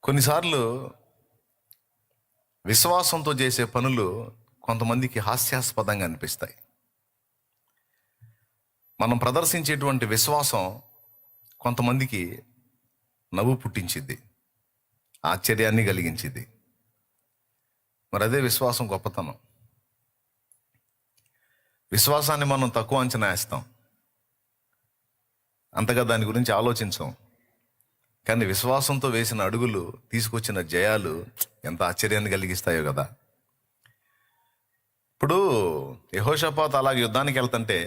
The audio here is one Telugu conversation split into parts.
కొన్నిసార్లు విశ్వాసంతో చేసే పనులు కొంతమందికి హాస్యాస్పదంగా అనిపిస్తాయి. మనం ప్రదర్శించేటువంటి విశ్వాసం కొంతమందికి నవ్వు పుట్టించిద్ది, ఆశ్చర్యాన్ని కలిగించిద్ది. మరి అదే విశ్వాసం గొప్పతనం. విశ్వాసాన్ని మనం తక్కువ అంచనా వేస్తాం, అంతగా దాని గురించి ఆలోచించాం. కానీ విశ్వాసంతో వేసిన అడుగులు తీసుకొచ్చిన జయాలు ఎంత ఆశ్చర్యాన్ని కలిగిస్తాయో కదా. ఇప్పుడు యెహోషాపాతు అలాగే యుద్ధానికి వెళ్తుంటే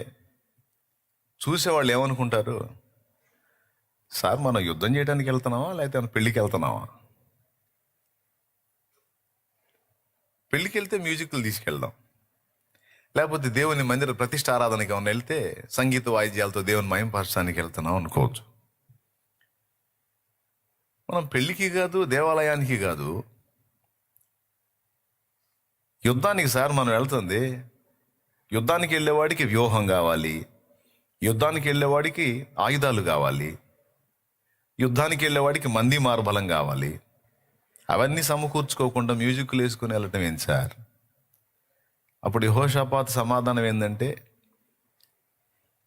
చూసేవాళ్ళు ఏమనుకుంటారు? సార్, మనం యుద్ధం చేయడానికి వెళ్తున్నావా లేకపోతే పెళ్ళికి వెళ్తున్నావా? పెళ్ళికి వెళ్తే మ్యూజిక్లు తీసుకెళ్దాం, లేకపోతే దేవుని మందిర ప్రతిష్ఠ ఆరాధనకి ఏమన్నా వెళ్తే సంగీత వాయిద్యాలతో దేవుని మహిమపరచడానికి వెళ్తున్నాం అనుకోవచ్చు. మనం పెళ్ళికి కాదు, దేవాలయానికి కాదు, యుద్ధానికి సార్ మనం వెళ్తుంది. యుద్ధానికి వెళ్ళేవాడికి వ్యూహం కావాలి, యుద్ధానికి వెళ్ళేవాడికి ఆయుధాలు కావాలి, యుద్ధానికి వెళ్ళేవాడికి మంది మార్బలం కావాలి. అవన్నీ సమకూర్చుకోకుండా మ్యూజిక్లు వేసుకుని వెళ్ళటం ఏంటి సార్? అప్పుడు యెహోషాపాతు సమాధానం ఏంటంటే,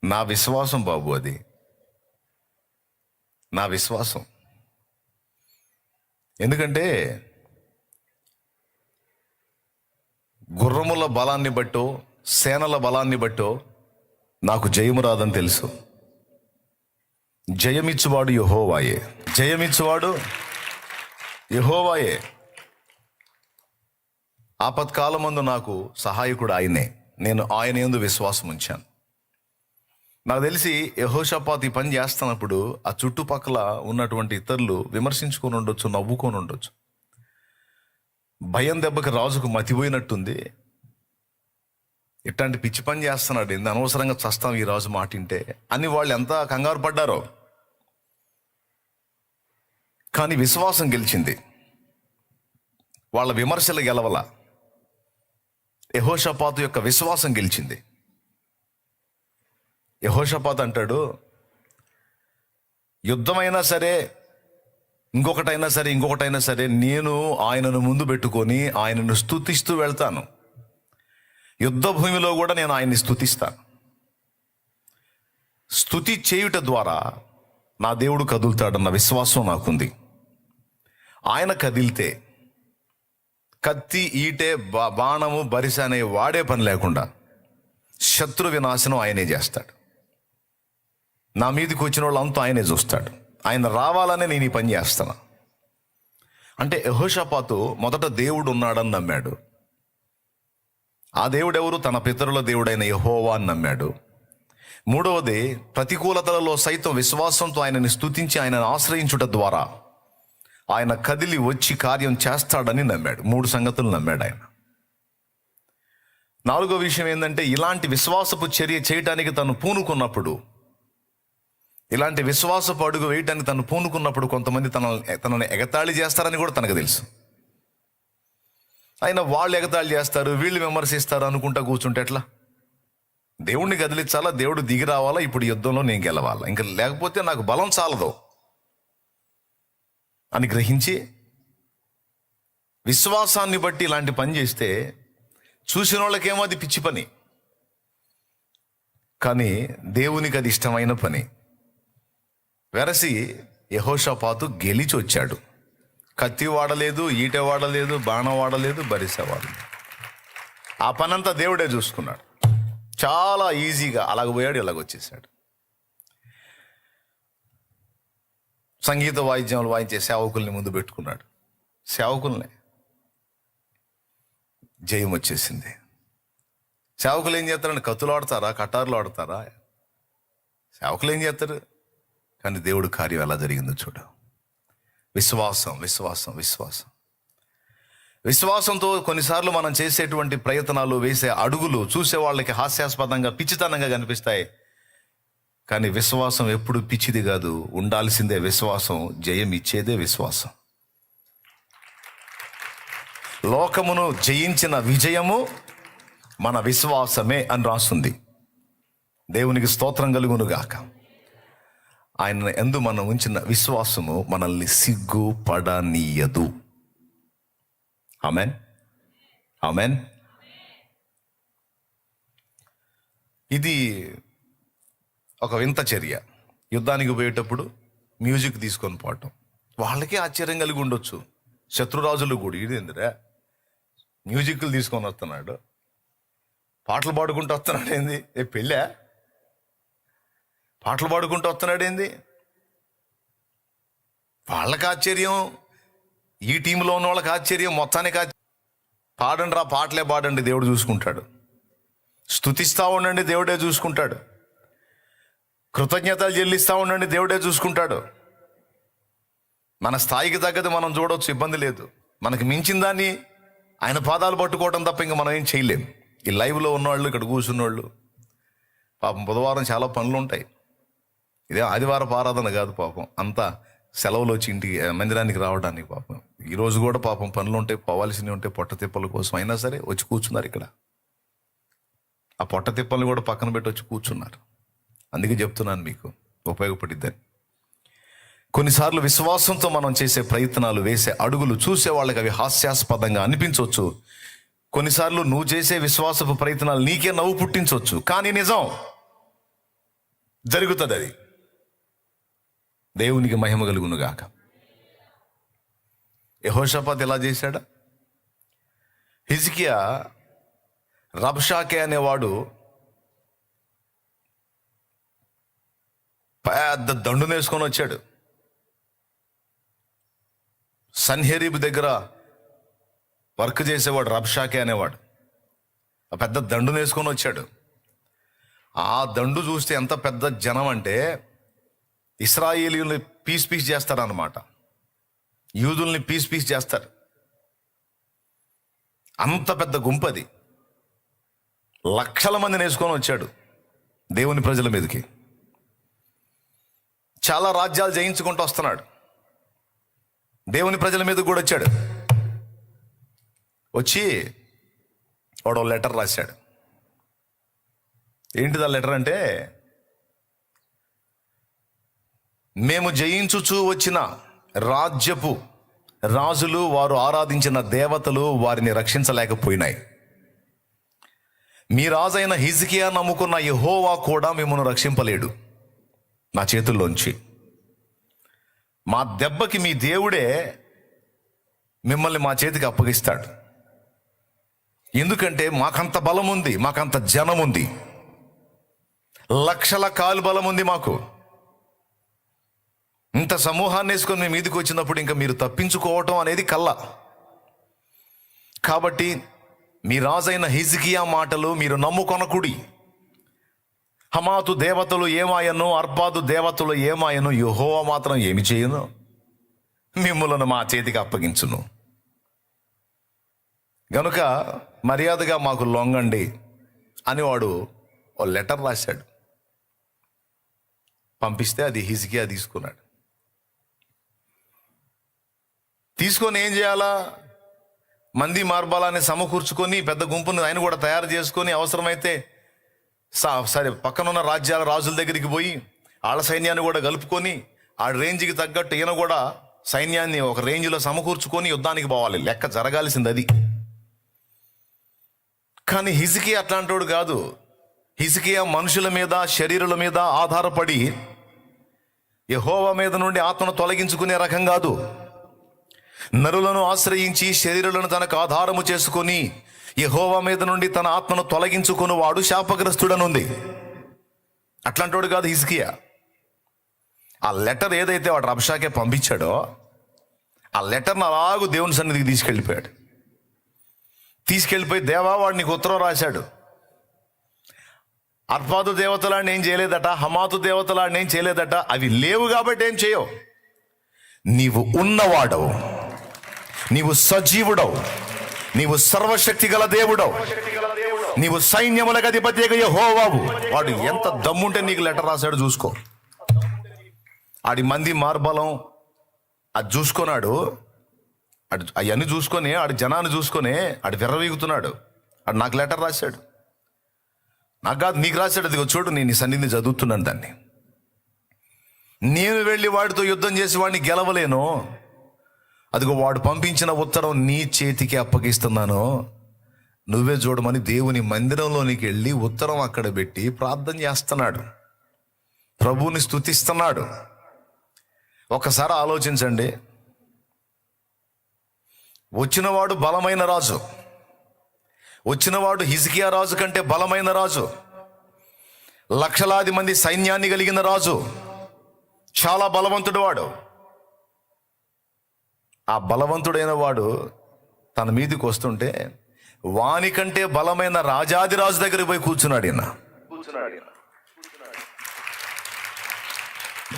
నా విశ్వాసం బాబు, అది నా విశ్వాసం. ఎందుకంటే గుర్రముల బలాన్ని బట్టో సేనల బలాన్ని బట్టో నాకు జయము రాదని తెలుసు. జయమిచ్చువాడు యెహోవాయే, జయమిచ్చువాడు యెహోవాయే. ఆపత్కాలమందు నాకు సహాయకుడు ఆయనే, నేను ఆయన యందు విశ్వాసం ఉంచాను. నాకు తెలిసి యెహోషాపాతు ఈ పని చేస్తున్నప్పుడు ఆ చుట్టుపక్కల ఉన్నటువంటి ఇతరులు విమర్శించుకొని ఉండొచ్చు, నవ్వుకొని ఉండొచ్చు. భయం దెబ్బకి రాజుకు మతిపోయినట్టుంది. ఇట్లాంటి పిచ్చి పని చేస్తున్నాడు, ఎంత అనవసరంగా చస్తాం ఈ రాజు మాటింటే అని వాళ్ళు ఎంత కంగారు పడ్డారో. కానీ విశ్వాసం గెలిచింది, వాళ్ళ విమర్శలు గెలవల. యెహోషాపాతు యొక్క విశ్వాసం గెలిచింది. యెహోషాపాతు అంటాడు, యుద్ధమైనా సరే, ఇంకొకటైనా సరే నేను ఆయనను ముందు పెట్టుకొని ఆయనను స్తుతిస్తూ వెళ్తాను. యుద్ధ భూమిలో కూడా నేను ఆయన్ని స్తుతిస్తాను. స్తుతి చేయుట ద్వారా నా దేవుడు కదులుతాడన్న విశ్వాసం నాకుంది. ఆయన కదిలితే కత్తి, ఈటె, బాణము, బరిస అనే వాడే పని లేకుండా శత్రు వినాశనం ఆయనే చేస్తాడు. నా మీదకి వచ్చిన వాళ్ళంతా ఆయనే చూస్తాడు. ఆయన రావాలనే నేను ఈ పని చేస్తాను. అంటే యెహోషాపాతు మొదట దేవుడు ఉన్నాడని నమ్మాడు. ఆ దేవుడు ఎవరు? తన పితరుల దేవుడైన యెహోవా అని నమ్మాడు. మూడవది, ప్రతికూలతలలో సైతం విశ్వాసంతో ఆయనని స్తుతించి ఆయనను ఆశ్రయించుట ద్వారా ఆయన కదిలి వచ్చి కార్యం చేస్తాడని నమ్మాడు. 3 సంగతులు నమ్మాడు ఆయన. 4వ విషయం ఏంటంటే, ఇలాంటి విశ్వాసపు చర్య చేయటానికి తను పూనుకున్నప్పుడు, ఇలాంటి విశ్వాసపు అడుగు వేయటానికి తను పూనుకున్నప్పుడు కొంతమంది తనని ఎగతాళి చేస్తారని కూడా తనకు తెలుసు. అయినా వాళ్ళు ఎగతాళి చేస్తారు, వీళ్ళు విమర్శిస్తారు అనుకుంటా కూర్చుంటే ఎట్లా? దేవుణ్ణి కదిలించాలా, దేవుడు దిగి రావాలా, ఇప్పుడు యుద్ధంలో నేను గెలవాలా, ఇంకా లేకపోతే నాకు బలం చాలదు అని గ్రహించి విశ్వాసాన్ని బట్టి ఇలాంటి పని చేస్తే చూసిన వాళ్ళకేమో అది పిచ్చి పని, కానీ దేవునికి అది ఇష్టమైన పని. వెరసి యెహోషాపాతు గెలిచి వచ్చాడు. కత్తి వాడలేదు, ఈటె వాడలేదు, బాణం వాడలేదు, బరిస వాడలేదు. ఆ పనంతా దేవుడే చూసుకున్నాడు. చాలా ఈజీగా అలాగ పోయాడు, ఇలాగొచ్చేసాడు. సంగీత వాయిద్యాలు వాయించే సేవకుల్ని ముందు పెట్టుకున్నాడు. సేవకుల్ని జయం వచ్చేసింది. సేవకులు ఏం చేస్తారండి? కత్తులు ఆడతారా, కటార్లు ఆడతారా? సేవకులు ఏం చేస్తారు? కానీ దేవుడు కార్యం ఎలా జరిగిందో చూడు. విశ్వాసం, విశ్వాసం, విశ్వాసం. విశ్వాసంతో కొన్నిసార్లు మనం చేసేటువంటి ప్రయత్నాలు, వేసే అడుగులు చూసే వాళ్ళకి హాస్యాస్పదంగా, పిచ్చితనంగా కనిపిస్తాయి. కానీ విశ్వాసం ఎప్పుడు పిచ్చిది కాదు, ఉండాల్సిందే విశ్వాసం. జయం ఇచ్చేదే విశ్వాసం. లోకమును జయించిన విజయము మన విశ్వాసమే అని రాస్తుంది. దేవునికి స్తోత్రం కలుగును గాక. ఆయన యందు మనం ఉంచిన విశ్వాసము మనల్ని సిగ్గుపడనీయదు. Amen, amen. ఇది ఒక వింత చర్య. యుద్ధానికి పోయేటప్పుడు మ్యూజిక్ తీసుకొని పోవటం వాళ్ళకే ఆశ్చర్యం కలిగి ఉండొచ్చు. శత్రురాజులు కూడా ఇదేందిరా మ్యూజిక్లు తీసుకొని వస్తున్నాడు, పాటలు పాడుకుంటూ వస్తున్నాడు ఏంది, పెళ్ళా పాటలు పాడుకుంటూ వస్తున్నాడు ఏంది? వాళ్ళకి ఆశ్చర్యం, ఈ టీంలో ఉన్న వాళ్ళకి ఆశ్చర్యం, మొత్తానికి పాడండి రా, పాటలే పాడండి, దేవుడు చూసుకుంటాడు. స్తుతిస్తూ ఉండండి, దేవుడే చూసుకుంటాడు. కృతజ్ఞతలు చెల్లిస్తూ ఉండండి, దేవుడే చూసుకుంటాడు. మన స్థాయికి తగ్గది మనం చూడవచ్చు, ఇబ్బంది లేదు. మనకి మించిన దాన్ని ఆయన పాదాలు పట్టుకోవడం తప్ప ఇంకా మనం ఏం చేయలేం. ఈ లైవ్లో ఉన్నవాళ్ళు, ఇక్కడ కూర్చున్నవాళ్ళు పాపం బుధవారం చాలా పనులు ఉంటాయి. ఇదే ఆదివారపు ఆరాధన కాదు పాపం, అంతా సెలవులు వచ్చి ఇంటికి మందిరానికి రావడానికి పాపం ఈరోజు కూడా పాపం పనులు ఉంటాయి, పోవాల్సినవి ఉంటాయి. పొట్ట తిప్పల కోసం అయినా సరే వచ్చి కూర్చున్నారు ఇక్కడ. ఆ పొట్ట తిప్పల్ని కూడా పక్కన పెట్టి వచ్చి కూర్చున్నారు. అందుకే చెప్తున్నాను మీకు, ఉపయోగపడిద్దని. కొన్నిసార్లు విశ్వాసంతో మనం చేసే ప్రయత్నాలు, వేసే అడుగులు చూసే వాళ్ళకి అవి హాస్యాస్పదంగా అనిపించవచ్చు. కొన్నిసార్లు నువ్వు చేసే విశ్వాసపు ప్రయత్నాలు నీకే నవ్వు పుట్టించవచ్చు, కానీ నిజం జరుగుతుంది. అది దేవునికి మహిమ కలుగునుగాక. యెహోషాపాతు ఎలా చేశాడా? హిజ్కియా రబ్షాకే అనేవాడు పెద్ద దండును వేసుకొని వచ్చాడు. సన్హెరీబ్ దగ్గర వర్క్ చేసేవాడు రబ్షాకే అనేవాడు. ఆ పెద్ద దండును వేసుకొని వచ్చాడు. ఆ దండు చూస్తే ఎంత పెద్ద జనం అంటే ఇశ్రాయేలీయుల్ని పీస్ పీస్ చేస్తారన్నమాట. యూదుల్ని పీస్ పీస్ చేస్తారు. అంత పెద్ద గుంపది. లక్షల మందిని వేసుకొని వచ్చాడు దేవుని ప్రజల మీదకి. చాలా రాజ్యాలు జయించుకుంటూ వస్తున్నాడు. దేవుని ప్రజల మీద కూడా వచ్చాడు. వచ్చి వాడు లెటర్ రాశాడు. ఏంటిది ఆ లెటర్ అంటే, మేము జయించుచూ వచ్చిన రాజ్యపు రాజులు వారు ఆరాధించిన దేవతలు వారిని రక్షించలేకపోయినాయి. మీ రాజైన హిజ్కియా నమ్ముకున్న యెహోవా కూడా మిమ్మల్ని రక్షింపలేడు నా చేతుల్లోంచి. మా దెబ్బకి మీ దేవుడే మిమ్మల్ని మా చేతికి అప్పగిస్తాడు. ఎందుకంటే మాకంత బలం ఉంది, మాకంత జనం ఉంది, లక్షల కాలు బలం ఉంది మాకు. ఇంత సమూహాన్ని వేసుకొని మీ మీదకి వచ్చినప్పుడు ఇంకా మీరు తప్పించుకోవటం అనేది కల్లా. కాబట్టి మీ రాజైన హిజ్కియా మాటలు మీరు నమ్ముకొనకుడి. హమాతు దేవతలు ఏమాయను, అర్బాదు దేవతలు ఏమాయను, యెహోవా మాత్రం ఏమి చేయను, మిమ్ములను మా చేతికి అప్పగించును. గనుక మర్యాదగా మాకు లొంగండి అని వాడు ఓ లెటర్ రాశాడు. పంపిస్తే అది హిజ్కియా తీసుకున్నాడు. తీసుకొని ఏం చేయాలా, మంది మార్బాలాన్ని సమకూర్చుకొని పెద్ద గుంపును ఆయన కూడా తయారు చేసుకొని అవసరమైతే సరే పక్కనున్న రాజ్యాల రాజుల దగ్గరికి పోయి వాళ్ళ సైన్యాన్ని కూడా కలుపుకొని ఆ రేంజ్కి తగ్గట్టు ఈయన కూడా సైన్యాన్ని ఒక రేంజ్లో సమకూర్చుకొని యుద్ధానికి పోవాలి. లెక్క జరగాల్సింది అది. కానీ హిజ్కియా అట్లాంటోడు కాదు. హిజ్కియా మనుషుల మీద, శరీరుల మీద ఆధారపడి యెహోవా మీద నుండి ఆత్మను తొలగించుకునే రకం కాదు. నరులను ఆశ్రయించి శరీరులను తనకు ఆధారము చేసుకొని యెహోవా మీద నుండి తన ఆత్మను తొలగించుకుని వాడు శాపగ్రస్తుడనుంది. అట్లాంటోడు కాదు హిజ్కియా. ఆ లెటర్ ఏదైతే వాడు రబ్షాకే పంపించాడో ఆ లెటర్ని అలాగూ దేవుని సన్నిధికి తీసుకెళ్ళిపోయాడు. తీసుకెళ్ళిపోయి దేవా వాడు నీకు ఉత్తరం రాశాడు. అర్పాదు దేవతలాడిని ఏం చేయలేదట, హమాతు దేవతలాడిని ఏం చేయలేదట. అవి లేవు కాబట్టి ఏం చేయవు. నీవు ఉన్నవాడవు, నీవు సజీవుడవు, నీవు సర్వశక్తి గల దేవుడవు, నీవు సైన్యములకు అధిపతిగా యెహోవావు. వాడు ఎంత దమ్ముంటే నీకు లెటర్ రాశాడు చూసుకో. ఆడి మంది మార్బలం అది చూసుకున్నాడు. అవన్నీ చూసుకొని ఆడి జనాన్ని చూసుకొని ఆడి విర్రవీగుతున్నాడు. ఆడు నాకు లెటర్ రాశాడు. నాకు కాదు నీకు రాశాడు. అది చూడు, నేను నీ సన్నిధిని చదువుతున్నాను దాన్ని. నేను వెళ్ళి వాడితో యుద్ధం చేసి వాడిని గెలవలేను. అదిగో వాడు పంపించిన ఉత్తరం నీ చేతికి అప్పగిస్తున్నాను, నువ్వే చూడమని దేవుని మందిరంలోనికి వెళ్ళి ఉత్తరం అక్కడ పెట్టి ప్రార్థన చేస్తున్నాడు, ప్రభువుని స్తుతిస్తున్నాడు. ఒకసారి ఆలోచించండి, వచ్చినవాడు బలమైన రాజు, వచ్చినవాడు హిజ్కియా రాజు కంటే బలమైన రాజు, లక్షలాది మంది సైన్యాన్ని కలిగిన రాజు, చాలా బలవంతుడు వాడు. ఆ బలవంతుడైన వాడు తన మీదకి వస్తుంటే వాని కంటే బలమైన రాజాది రాజు దగ్గరికి పోయి కూర్చున్నాడు.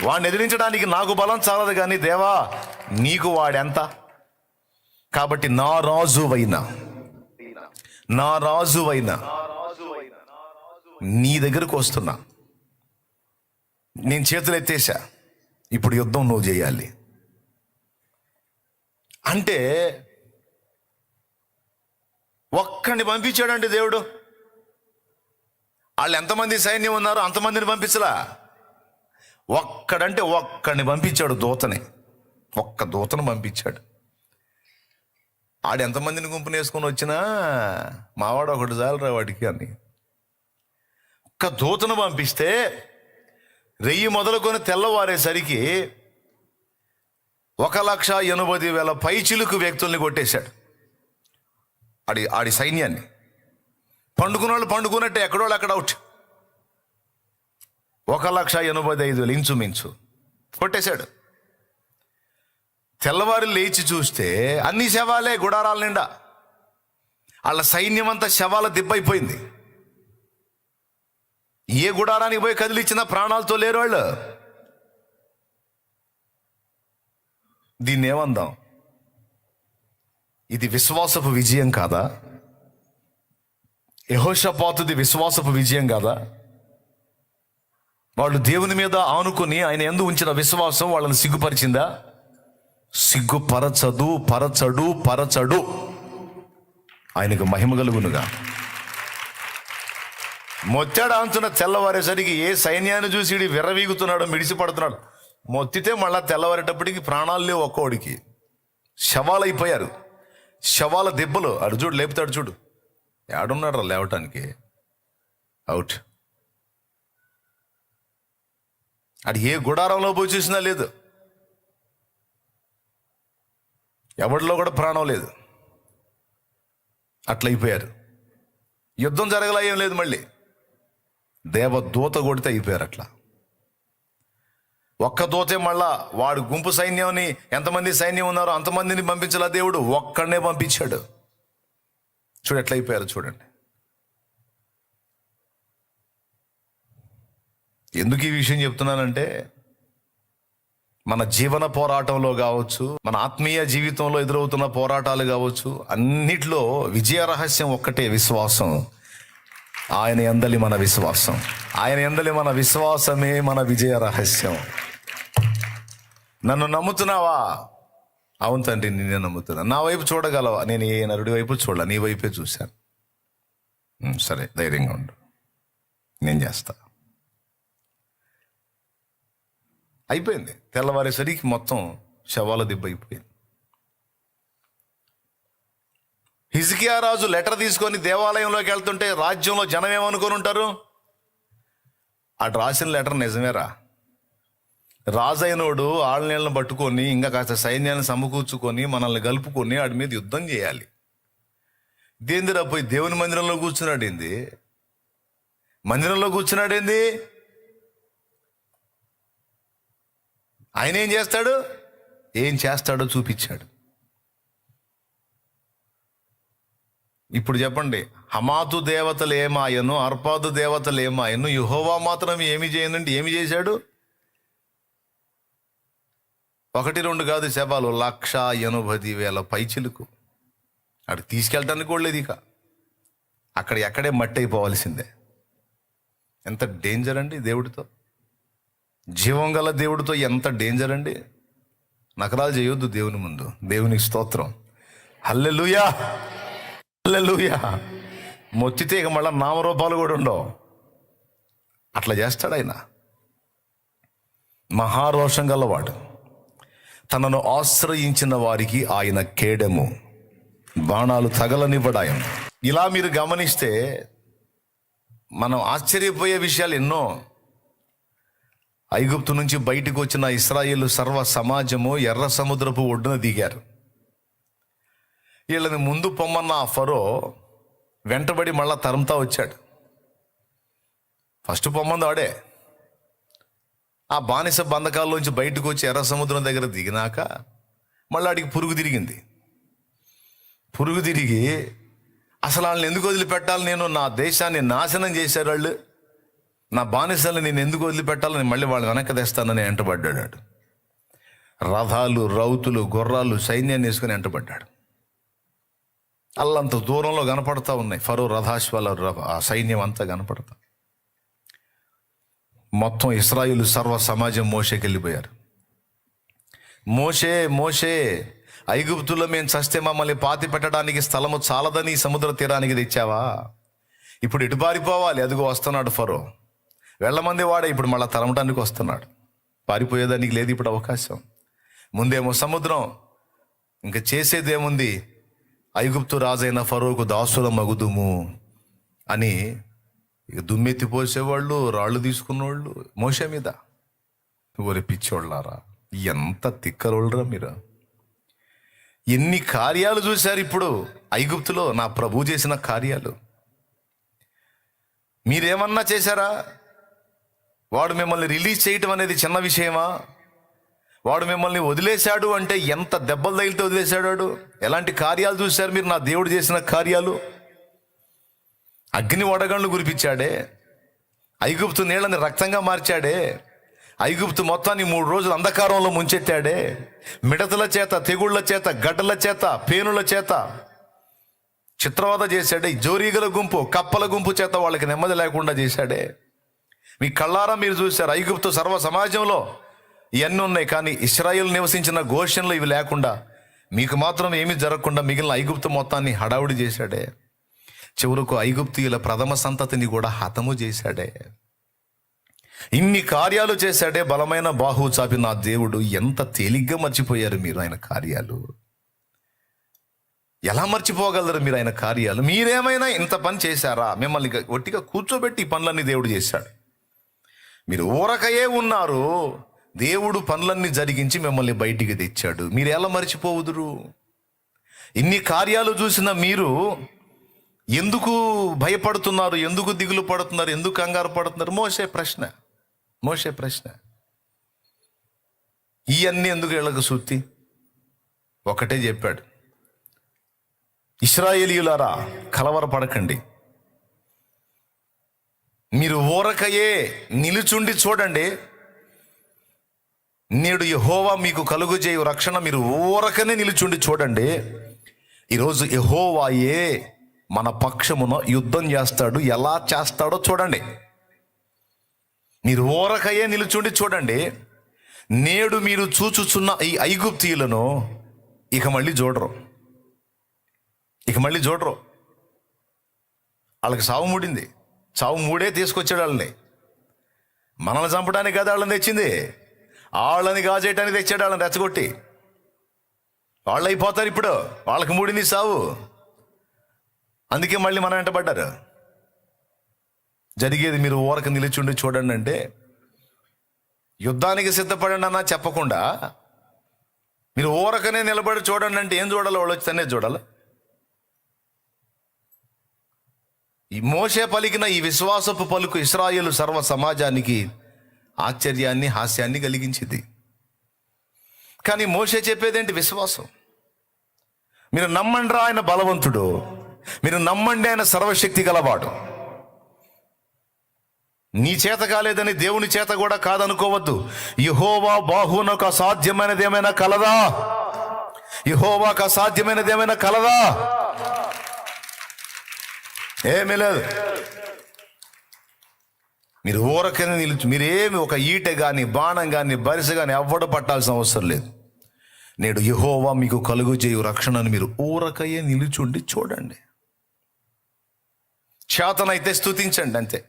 వాడిని ఎదిరించడానికి నాకు బలం చాలదు, కానీ దేవా నీకు వాడెంత, కాబట్టి నా రాజువైనా నీ దగ్గరకు వస్తున్నా, నేను చేతులు ఎత్తేసా, ఇప్పుడు యుద్ధం నువ్వు చేయాలి అంటే ఒక్కడిని పంపించాడంటే దేవుడు. వాళ్ళు ఎంతమంది సైన్యం ఉన్నారో అంతమందిని పంపించలా, ఒక్కడిని పంపించాడు, దూతని, ఒక్క దూతను పంపించాడు. ఆడు ఎంతమందిని గుంపుని వేసుకొని వచ్చినా మావాడు ఒకటి చాలరా వాడికి అని ఒక్క దూతను పంపిస్తే 1000 మొదలుకొని తెల్లవారేసరికి 1,80,000 పైచిలుకు వ్యక్తుల్ని కొట్టేశాడు. ఆడి సైన్యాన్ని. పండుకున్న వాళ్ళు పండుకున్నట్టే, ఎక్కడోళ్ళు అక్కడ అవుట్. 1,85,000 ఇంచుమించు కొట్టేశాడు. తెల్లవారు లేచి చూస్తే అన్ని శవాలే, గుడారాల నిండా. వాళ్ళ సైన్యం అంతా శవాల దిబ్బైపోయింది. ఏ గుడారానికి పోయి కదిలిచ్చినా ప్రాణాలతో లేరు వాళ్ళు. దీన్ని ఏమందాం? ఇది విశ్వాసపు విజయం కాదా? యెహోషాపాతుది విశ్వాసపు విజయం కాదా? వాళ్ళు దేవుని మీద ఆనుకొని ఆయన యందు ఉంచిన విశ్వాసం వాళ్ళని సిగ్గుపరిచిందా? పరచడు. ఆయనకు మహిమ కలుగునుగా. మొత్తాడు అంటున్న తెల్లవారేసరికి ఏ సైన్యాన్ని చూసి ఇడి విర్రవీగుతున్నాడో, మిడిసిపడుతున్నాడు. మొత్తితే మళ్ళా తెల్లవారేటప్పటికి ప్రాణాలు లేవు ఒక్కోడికి. శవాలైపోయారు, శవాల దెబ్బలు. అడు చూడు, లేపుతాడు చూడు, ఏడున్నాడు రా లేవటానికి, అవుట్. అది ఏ గుడారంలో పోయి చూసినా లేదు, ఎవరిలో కూడా ప్రాణం లేదు. అట్లయిపోయారు. యుద్ధం జరగలా, ఏం లేదు. మళ్ళీ దేవదూత కొడితే అయిపోయారు అట్లా. ఒక్క దూతే మళ్ళా వాడు గుంపు సైన్యాన్ని, ఎంతమంది సైన్యం ఉన్నారో అంతమందిని పంపించాల దేవుడు, ఒక్కడనే పంపించాడు. చూడు ఎట్లా అయిపోయారు చూడండి. ఎందుకు ఈ విషయం చెప్తున్నానంటే, మన జీవన పోరాటంలో కావచ్చు, మన ఆత్మీయ జీవితంలో ఎదురవుతున్న పోరాటాలు కావచ్చు, అన్నిట్లో విజయ రహస్యం ఒక్కటే, విశ్వాసం. ఆయన యందలి మన విశ్వాసం, ఆయన యందలి మన విశ్వాసమే మన విజయ రహస్యం. నన్ను నమ్ముతున్నావా? అవును తండ్రి, నేనే నమ్ముతున్నా. నా వైపు చూడగలవా? నేను ఏ నరుడి వైపు చూడాల, నీ వైపే చూశాను. సరే, ధైర్యంగా ఉండు, నేను చేస్తా. అయిపోయింది. తెల్లవారేసరికి మొత్తం శవాల దిబ్బ అయిపోయింది. హిజ్కియా రాజు లెటర్ తీసుకొని దేవాలయంలోకి వెళ్తుంటే రాజ్యంలో జనం ఏమనుకొని ఉంటారు? అటు రాసిన లెటర్ నిజమేరా, రాజైనోడు ఆళ్ళనీళ్ళని పట్టుకొని ఇంకా కాస్త సైన్యాన్ని సమకూర్చుకొని మనల్ని కలుపుకొని వాడి మీద యుద్ధం చేయాలి. దేందిరా పోయి దేవుని మందిరంలో కూర్చున్నాడేంది? ఆయన ఏం చేస్తాడో చూపించాడు. ఇప్పుడు చెప్పండి, హమాతు దేవతలు ఏమాయను, అర్పాదు దేవతలు ఏమాయను, యెహోవా మాత్రం ఏమి చేయనండి? ఏమి చేశాడు? 1-2 కాదు శవాలు, 1,80,000 పైచిలుకు. అక్కడ తీసుకెళ్ళటానికి కూడా లేదు. ఇక అక్కడ ఎక్కడే మట్టి అయిపోవాల్సిందే. ఎంత డేంజర్ అండి దేవుడితో, జీవం గల దేవుడితో ఎంత డేంజర్ అండి. నకరాలు చేయొద్దు దేవుని ముందు. దేవునికి స్తోత్రం, హల్లెలూయా, హల్లెలూయా. మొత్తితే ఇక మళ్ళీ నామరూపాలు కూడా ఉండవు. అట్లా చేస్తాడు ఆయన. మహారోషం గలవాడు. తనను ఆశ్రయించిన వారికి ఆయన కేడెము, బాణాలు తగలనివ్వడాయం. ఇలా మీరు గమనిస్తే మనం ఆశ్చర్యపోయే విషయాలు ఎన్నో. ఐగుప్తు నుంచి బయటకు వచ్చిన ఇశ్రాయేలు సర్వ సమాజము ఎర్ర సముద్రపు ఒడ్డున దిగారు. వీళ్ళని ముందు పొమ్మన్న ఆ ఫరో వెంటబడి మళ్ళా తరుముతా వచ్చాడు. ఫస్ట్ పొమ్మంది ఆడే. ఆ బానిస బంధకాల్లోంచి బయటకు వచ్చి ఎర్ర సముద్రం దగ్గర దిగినాక మళ్ళీ ఆడికి పురుగు తిరిగింది. పురుగు తిరిగి అసలు వాళ్ళని ఎందుకు వదిలిపెట్టాలి, నేను నా దేశాన్ని నాశనం చేశారు వాళ్ళు, నా బానిసల్ని నేను ఎందుకు వదిలిపెట్టాలని మళ్ళీ వాళ్ళు వెనక్కి తెస్తానని వెంటబడ్డాడు. రథాలు, రౌతులు, గుర్రాలు, సైన్యాన్ని వేసుకుని వెంటబడ్డాడు. అల్లంత దూరంలో కనపడతా ఉన్నాయి ఫరో రథాశ్వాల ఆ సైన్యం అంతా కనపడతా. మొత్తం ఇశ్రాయేలు సర్వ సమాజం మోషేకి వెళ్ళిపోయారు. మోషే మోషే, ఐగుప్తులో మేము చస్తే మమ్మల్ని పాతి పెట్టడానికి స్థలము చాలదని సముద్ర తీరానికి తెచ్చావా? ఇప్పుడు ఇటు పారిపోవాలి, అదిగో వస్తున్నాడు ఫరో. వెళ్ళమంది వాడే ఇప్పుడు మళ్ళీ తరమటానికి వస్తున్నాడు. పారిపోయేదానికి లేదు ఇప్పుడు అవకాశం. ముందేమో సముద్రం, ఇంకా చేసేదేముంది, ఐగుప్తు రాజైన ఫరోకు దాసుల మగుదుము అని ఇక దుమ్మెత్తి పోసేవాళ్ళు, రాళ్ళు తీసుకున్నవాళ్ళు మోషే మీద. ఓరి పిచ్చోళ్ళారా, ఎంత తిక్కలోళ్ళరా మీరు! ఎన్ని కార్యాలు చూశారు ఇప్పుడు ఐగుప్తులో, నా ప్రభు చేసిన కార్యాలు. మీరేమన్నా చేశారా? వాడు మిమ్మల్ని రిలీజ్ చేయటం అనేది చిన్న విషయమా? వాడు మిమ్మల్ని వదిలేశాడు అంటే ఎంత దెబ్బలు తగిలితే వదిలేశాడు వాడు. ఎలాంటి కార్యాలు చూశారు మీరు నా దేవుడు చేసిన కార్యాలు? అగ్ని వడగళ్ళు కురిపించాడే, ఐగుప్తు నీళ్ళని రక్తంగా మార్చాడే, ఐగుప్తు మొత్తాన్ని 3 రోజులు అంధకారంలో ముంచెత్తాడే, మిడతల చేత, తెగుళ్ల చేత, గడ్డల చేత, పేనుల చేత చిత్రవద చేశాడే, జోరీగల గుంపు, కప్పల గుంపు చేత వాళ్ళకి నెమ్మది లేకుండా చేశాడే. మీ కళ్ళారా మీరు చూశారు. ఐగుప్తు సర్వ సమాజంలో ఇవన్నీ ఉన్నాయి, కానీ ఇశ్రాయేలు నివసించిన గోషన్లో ఇవి లేకుండా మీకు మాత్రం ఏమీ జరగకుండా మిగిలిన ఐగుప్తు మొత్తాన్ని హడావుడి చేశాడే. చివరకు ఐగుప్తీయుల ప్రథమ సంతతిని కూడా హతము చేశాడే. ఇన్ని కార్యాలు చేశాడే బలమైన బాహు చాపి నా దేవుడు. ఎంత తేలిగ్గా మర్చిపోయారు మీరు ఆయన కార్యాలు. ఎలా మర్చిపోగలరు మీరు ఆయన కార్యాలు? మీరేమైనా ఇంత పని చేశారా? మిమ్మల్ని ఒట్టిగా కూర్చోబెట్టి ఈ పనులన్నీ దేవుడు చేశాడు. మీరు ఊరకయే ఉన్నారు, దేవుడు పనులన్నీ జరిగించి మిమ్మల్ని బయటికి తెచ్చాడు. మీరు ఎలా మర్చిపోవుదురు? ఇన్ని కార్యాలు చూసిన మీరు ఎందుకు భయపడుతున్నారు? ఎందుకు దిగులు పడుతున్నారు? ఎందుకు కంగారు పడుతున్నారు? మోషే ప్రశ్న. ఇవన్నీ ఎందుకు వీళ్ళకు సుత్తి? ఒకటే చెప్పాడు, ఇశ్రాయేలీయులారా కలవరపడకండి, మీరు ఊరకయే నిలుచుండి చూడండి, నేడు యెహోవా మీకు కలుగుజేయు రక్షణ. మీరు ఊరకనే నిలుచుండి చూడండి. ఈరోజు యెహోవాయే మన పక్షమున యుద్ధం చేస్తాడు. ఎలా చేస్తాడో చూడండి. మీరు ఊరకయే నిలుచుండి చూడండి. నేడు మీరు చూచుచున్న ఈ ఐగుప్తీయులను ఇక మళ్ళీ చూడరు. వాళ్ళకి సావు మూడింది. సావు మూడే తీసుకొచ్చాడు వాళ్ళని. మనల్ని చంపడానికి కదా వాళ్ళని తెచ్చింది, వాళ్ళని గాజేయటానికి తెచ్చాడు. వాళ్ళని రెచ్చగొట్టి వాళ్ళు అయిపోతారు. ఇప్పుడు వాళ్ళకి మూడింది సావు. అందుకే మళ్ళీ మనం వెంటబడ్డారు. జరిగేది మీరు ఊరక నిలిచుండి చూడండి అంటే, యుద్ధానికి సిద్ధపడండి అన్నా చెప్పకుండా మీరు ఊరకనే నిలబడి చూడండి అంటే ఏం చూడాలి? వాళ్ళు వచ్చి తనే చూడాలి. ఈ మోషే పలికిన ఈ విశ్వాసపు పలుకు ఇశ్రాయేలు సర్వ సమాజానికి ఆశ్చర్యాన్ని, హాస్యాన్ని కలిగించింది. కానీ మోషే చెప్పేదేంటి? విశ్వాసం. మీరు నమ్మండి, ఆయన బలవంతుడు, మీరు నమ్మండి, ఆయన సర్వశక్తి గలవాడు. నీ చేత కాలేదని దేవుని చేత కూడా కాదనుకోవద్దు. యెహోవా బాహువునకు అసాధ్యమైనది ఏమైనా కలదా? యెహోవాకు అసాధ్యమైనది ఏమైనా కలదా? ఏమీ లేదు. మీరు ఊరకనే నిలుచు, మీరేమి ఒక ఈటె కానీ, బాణం కానీ, బరిసె కానీ ఎవ్వడు పట్టాల్సిన అవసరం లేదు. నేడు యెహోవా మీకు కలుగుజేయు రక్షణను మీరు ఊరకయే నిలుచుండి చూడండి. చేతనైతే స్తుతించండి అంతే.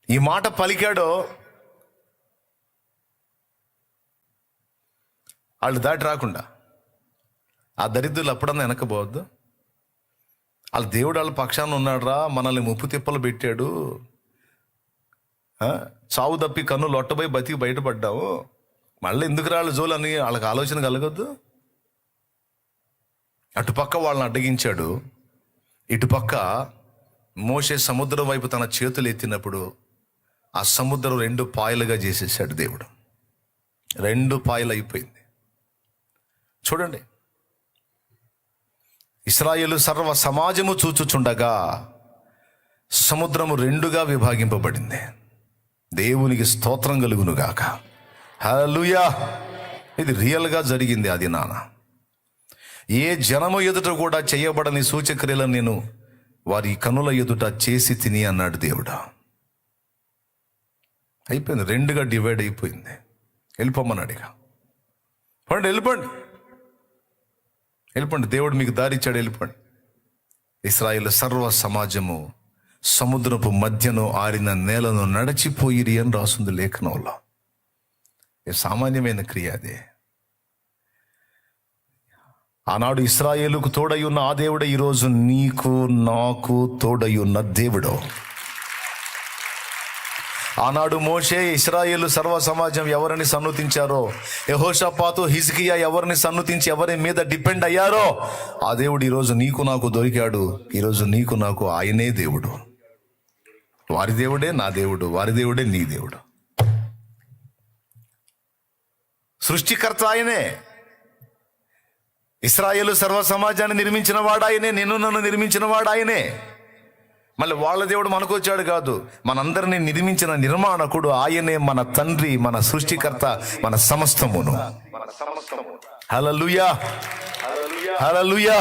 ఈ మాట పలికాడో వాళ్ళు దాటి రాకుండా. ఆ దరిద్రులు అప్పుడన్నా వెనకపోవద్దు. వాళ్ళ దేవుడు వాళ్ళ పక్షాన ఉన్నాడురా, మనల్ని ముప్పు తిప్పలు పెట్టాడు, చావు తప్పి కన్ను లొట్టబోయి బతికి బయటపడ్డావు, మళ్ళీ ఎందుకు రాళ్ళు జోలని వాళ్ళకి ఆలోచన కలగొద్దు. అటుపక్క వాళ్ళని అడ్డగించాడు, ఇటుపక్క మోషే సముద్రం వైపు తన చేతులు ఎత్తినప్పుడు ఆ సముద్రం 2 పాయలుగా చేసేసాడు దేవుడు. 2 పాయలు అయిపోయింది. చూడండి, ఇశ్రాయేలు సర్వ సమాజము చూచుచుండగా సముద్రము 2గా విభాగింపబడింది. దేవునికి స్తోత్రం కలుగునుగాక. హల్లెలూయా. ఇది రియల్గా జరిగింది. అది ఏ జనము ఎదుట కూడా చేయబడని సూచక్రియలను నేను వారి కనుల ఎదుట చేసి తిని అన్నాడు దేవుడు. అయిపోయింది, 2గా డివైడ్ అయిపోయింది. వెళ్ళిపోమన్నాడు. ఇక వెళ్ళిపోండి, దేవుడు మీకు దారి ఇచ్చాడు, వెళ్ళిపోండి. ఇశ్రాయేలు సర్వ సమాజము సముద్రపు మధ్యను ఆరిన నేలను నడిచిపోయిరి అని రాస్తుంది లేఖనంలో. సామాన్యమైన క్రియ అదే. ఆనాడు ఇశ్రాయేలుకు తోడై ఉన్న ఆ దేవుడే ఈరోజు నీకు నాకు తోడై ఉన్న దేవుడు. ఆనాడు మోషే, ఇశ్రాయేలు సర్వ సమాజం ఎవరిని సన్నుతించారో, యెహోషాపాతు, హిజ్కియా ఎవరిని సన్నుతించి ఎవరి మీద డిపెండ్ అయ్యారో ఆ దేవుడు ఈరోజు నీకు నాకు దొరికాడు. ఈరోజు నీకు నాకు ఆయనే దేవుడు. వారి దేవుడే నా దేవుడు, వారి దేవుడే నీ దేవుడు. సృష్టికర్త ఆయనే. ఇశ్రాయేలు సర్వ సమాజాన్ని నిర్మించిన వాడు ఆయనే, నన్ను నిర్మించిన వాడు ఆయనే. మళ్ళీ వాళ్ళ దేవుడు మనకు వచ్చాడు కాదు, మనందరినీ నిర్మించిన నిర్మాణకుడు ఆయనే, మన తండ్రి, మన సృష్టికర్త, మన సమస్తమును. హల్లెలూయా, హల్లెలూయా.